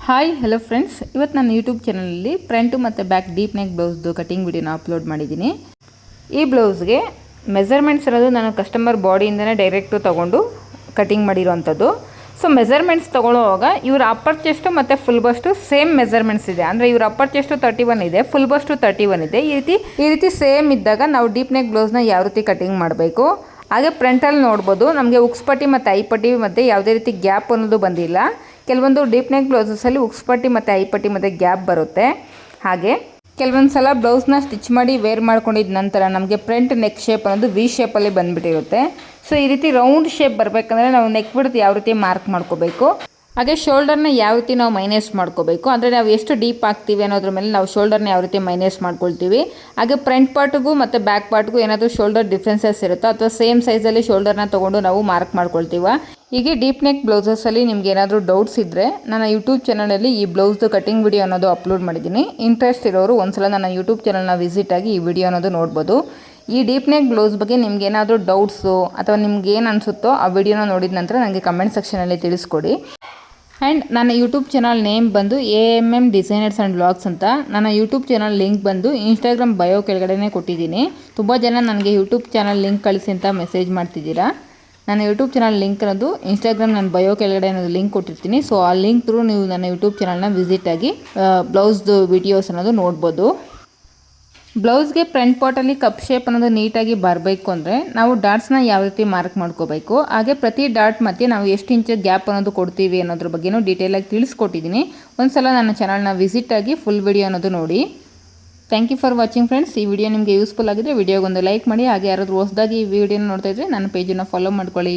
Hi hello friends, ಇವತ್ತು ನಾನು YouTube ಚಾನಲಲ್ಲಿ ಫ್ರಂಟು ಮತ್ತು ಬ್ಯಾಕ್ ಡೀಪ್ ನೆಕ್ ಬ್ಲೌಸ್ದು ಕಟಿಂಗ್ ವಿಡಿಯೋನ ಅಪ್ಲೋಡ್ ಮಾಡಿದ್ದೀನಿ. ಈ ಬ್ಲೌಸ್ಗೆ ಮೆಜರ್ಮೆಂಟ್ಸ್ ಇರೋದು ನಾನು ಕಸ್ಟಮರ್ ಬಾಡಿಯಿಂದನೇ ಡೈರೆಕ್ಟು ತೊಗೊಂಡು ಕಟಿಂಗ್ ಮಾಡಿರೋವಂಥದ್ದು. ಸೊ ಮೆಜರ್ಮೆಂಟ್ಸ್ ತೊಗೊಳ್ಳೋವಾಗ ಇವ್ರ ಅಪ್ಪರ್ ಚೆಸ್ಟು ಮತ್ತು ಫುಲ್ ಬಸ್ಟು ಸೇಮ್ ಮೆಜರ್ಮೆಂಟ್ಸ್ ಇದೆ. ಅಂದರೆ ಇವ್ರ ಅಪ್ಪರ್ ಚೆಸ್ಟು 31 ಇದೆ, ಫುಲ್ ಬಸ್ಟು 31 ಇದೆ. ಈ ರೀತಿ ಸೇಮ್ ಇದ್ದಾಗ ನಾವು ಡೀಪ್ ನೆಕ್ ಬ್ಲೌಸ್ನ ಯಾವ ರೀತಿ ಕಟಿಂಗ್ ಮಾಡಬೇಕು. ಹಾಗೆ ಫ್ರಂಟಲ್ಲಿ ನೋಡ್ಬೋದು, ನಮಗೆ ಉಕ್ಸ್ಪಟ್ಟಿ ಮತ್ತು ಐಪಟ್ಟಿ ಮತ್ತು ಯಾವುದೇ ರೀತಿ ಗ್ಯಾಪ್ ಅನ್ನೋದು ಬಂದಿಲ್ಲ. ಕೆಲವೊಂದು ಡೀಪ್ ನೆಕ್ ಬ್ಲೌಸಸಲ್ಲಿ ಉಕ್ಸ್ಪಟ್ಟಿ ಮತ್ತು ಐಪಟ್ಟಿ ಮತ್ತು ಗ್ಯಾಪ್ ಬರುತ್ತೆ. ಹಾಗೆ ಕೆಲವೊಂದು ಸಲ ಬ್ಲೌಸ್ನ ಸ್ಟಿಚ್ ಮಾಡಿ ವೇರ್ ಮಾಡ್ಕೊಂಡಿದ್ದ ನಂತರ ನಮಗೆ ಫ್ರಂಟ್ ನೆಕ್ ಶೇಪ್ ಅನ್ನೋದು ವಿ ಶೇಪಲ್ಲಿ ಬಂದುಬಿಟ್ಟಿರುತ್ತೆ. ಸೊ ಈ ರೀತಿ ರೌಂಡ್ ಶೇಪ್ ಬರಬೇಕಂದ್ರೆ ನಾವು ನೆಕ್ ಬಿಡ್ತು ಯಾವ ರೀತಿ ಮಾರ್ಕ್ ಮಾಡ್ಕೋಬೇಕು. ಹಾಗೆ ಶೋಲ್ಡರ್ನ ಯಾವ ರೀತಿ ನಾವು ಮೈನಸ್ ಮಾಡ್ಕೋಬೇಕು, ಅಂದರೆ ನಾವು ಎಷ್ಟು ಡೀಪ್ ಆಗ್ತೀವಿ ಅನ್ನೋದ್ರ ಮೇಲೆ ನಾವು ಶೋಲ್ಡರ್ನ ಯಾವ ರೀತಿ ಮೈನಸ್ ಮಾಡ್ಕೊಳ್ತೀವಿ. ಹಾಗೆ ಫ್ರಂಟ್ ಪಾರ್ಟ್ಗೂ ಮತ್ತು ಬ್ಯಾಕ್ ಪಾರ್ಟ್ಗೂ ಏನಾದರೂ ಶೋಲ್ಡರ್ ಡಿಫ್ರೆನ್ಸಸ್ ಇರುತ್ತೋ ಅಥವಾ ಸೇಮ್ ಸೈಜಲ್ಲಿ ಶೋಲ್ಡರ್ನ ತೊಗೊಂಡು ನಾವು ಮಾರ್ಕ್ ಮಾಡ್ಕೊಳ್ತೀವ. ಹೀಗೆ ಡೀಪ್ ನೆಕ್ ಬ್ಲೌಸಸಲ್ಲಿ ನಿಮ್ಗೆ ಏನಾದರೂ ಡೌಟ್ಸ್ ಇದ್ದರೆ ನನ್ನ ಯೂಟ್ಯೂಬ್ ಚಾನಲಲ್ಲಿ ಈ ಬ್ಲೌಸ್ದು ಕಟಿಂಗ್ ವಿಡಿಯೋ ಅನ್ನೋದು ಅಪ್ಲೋಡ್ ಮಾಡಿದ್ದೀನಿ. ಇಂಟ್ರೆಸ್ಟ್ ಇರೋರು ಒಂದ್ಸಲ ನನ್ನ ಯೂಟ್ಯೂಬ್ ಚಾನಲ್ನ ವಿಸಿಟ್ ಆಗಿ ಈ ವಿಡಿಯೋ ಅನ್ನೋದು ನೋಡ್ಬೋದು. ಈ ಡೀಪ್ ನೆಕ್ ಬ್ಲೌಸ್ ಬಗ್ಗೆ ನಿಮ್ಗೆ ಏನಾದರೂ ಡೌಟ್ಸು ಅಥವಾ ನಿಮ್ಗೆ ಏನು ಅನಿಸುತ್ತೋ ಆ ವಿಡಿಯೋನ ನೋಡಿದ ನಂತರ ನನಗೆ ಕಮೆಂಟ್ ಸೆಕ್ಷನಲ್ಲಿ ತಿಳಿಸ್ಕೊಡಿ. ಆ್ಯಂಡ್ ನನ್ನ ಯೂಟ್ಯೂಬ್ ಚಾನಲ್ ನೇಮ್ ಬಂದು AMM ಡಿಸೈನರ್ಸ್ ಆ್ಯಂಡ್ ವ್ಲಾಗ್ಸ್ ಅಂತ. ನನ್ನ ಯೂಟ್ಯೂಬ್ ಚಾನಲ್ ಲಿಂಕ್ ಬಂದು ಇನ್ಸ್ಟಾಗ್ರಾಮ್ ಬಯೋ ಕೆಳಗಡೆ ಕೊಟ್ಟಿದ್ದೀನಿ. ತುಂಬ ಜನ ನನಗೆ ಯೂಟ್ಯೂಬ್ ಚಾನಲ್ ಲಿಂಕ್ ಕಳಿಸಿ ಅಂತ ಮೆಸೇಜ್ ಮಾಡ್ತಿದ್ದೀರಾ. ನನ್ನ ಯೂಟ್ಯೂಬ್ ಚಾನಲ್ ಲಿಂಕ್ ಅನ್ನೋದು ಇನ್ಸ್ಟಾಗ್ರಾಮ್ ನನ್ನ ಬಯೋ ಕೆಳಗಡೆ ಅನ್ನೋದು ಲಿಂಕ್ ಕೊಟ್ಟಿರ್ತೀನಿ. ಸೊ ಆ ಲಿಂಕ್ ಥ್ರೂ ನೀವು ನನ್ನ ಯೂಟ್ಯೂಬ್ ಚಾನಲ್ನ ವಿಸಿಟ್ ಆಗಿ ಬ್ಲೌಸ್ದು ವಿಡಿಯೋಸ್ ಅನ್ನೋದು ನೋಡ್ಬೋದು. ಬ್ಲೌಸ್ಗೆ ಫ್ರಂಟ್ ಪಾರ್ಟಲ್ಲಿ ಕಪ್ ಶೇಪ್ ಅನ್ನೋದು ನೀಟಾಗಿ ಬರಬೇಕು ಅಂದರೆ ನಾವು ಡಾಟ್ಸ್ನ ಯಾವ ರೀತಿ ಮಾರ್ಕ್ ಮಾಡ್ಕೋಬೇಕು, ಹಾಗೆ ಪ್ರತಿ ಡಾಟ್ ಮತ್ತು ನಾವು ಎಷ್ಟು ಇಂಚ್ ಗ್ಯಾಪ್ ಅನ್ನೋದು ಕೊಡ್ತೀವಿ ಅನ್ನೋದ್ರ ಬಗ್ಗೆನೂ ಡೀಟೇಲಾಗಿ ತಿಳಿಸ್ಕೊಟ್ಟಿದ್ದೀನಿ. ಒಂದ್ಸಲ ನನ್ನ ಚಾನಲ್ನ ವಿಸಿಟ್ ಆಗಿ ಫುಲ್ ವಿಡಿಯೋ ಅನ್ನೋದು ನೋಡಿ. Thank you for watching friends. ಈ ವಿಡಿಯೋ ನಿಮಗೆ ಯೂಸ್ಫುಲ್ ಆಗಿದ್ರೆ ವಿಡಿಯೋಗೊಂದು ಲೈಕ್ ಮಾಡಿ. ಹಾಗೆ ಯಾರಾದರೂ ಹೊಸದಾಗಿ ಈ ವಿಡಿಯೋನ ನೋಡ್ತಾ ಇದ್ದರೆ ನನ್ನ ಪೇಜನ್ನು ಫಾಲೋ ಮಾಡ್ಕೊಳ್ಳಿ.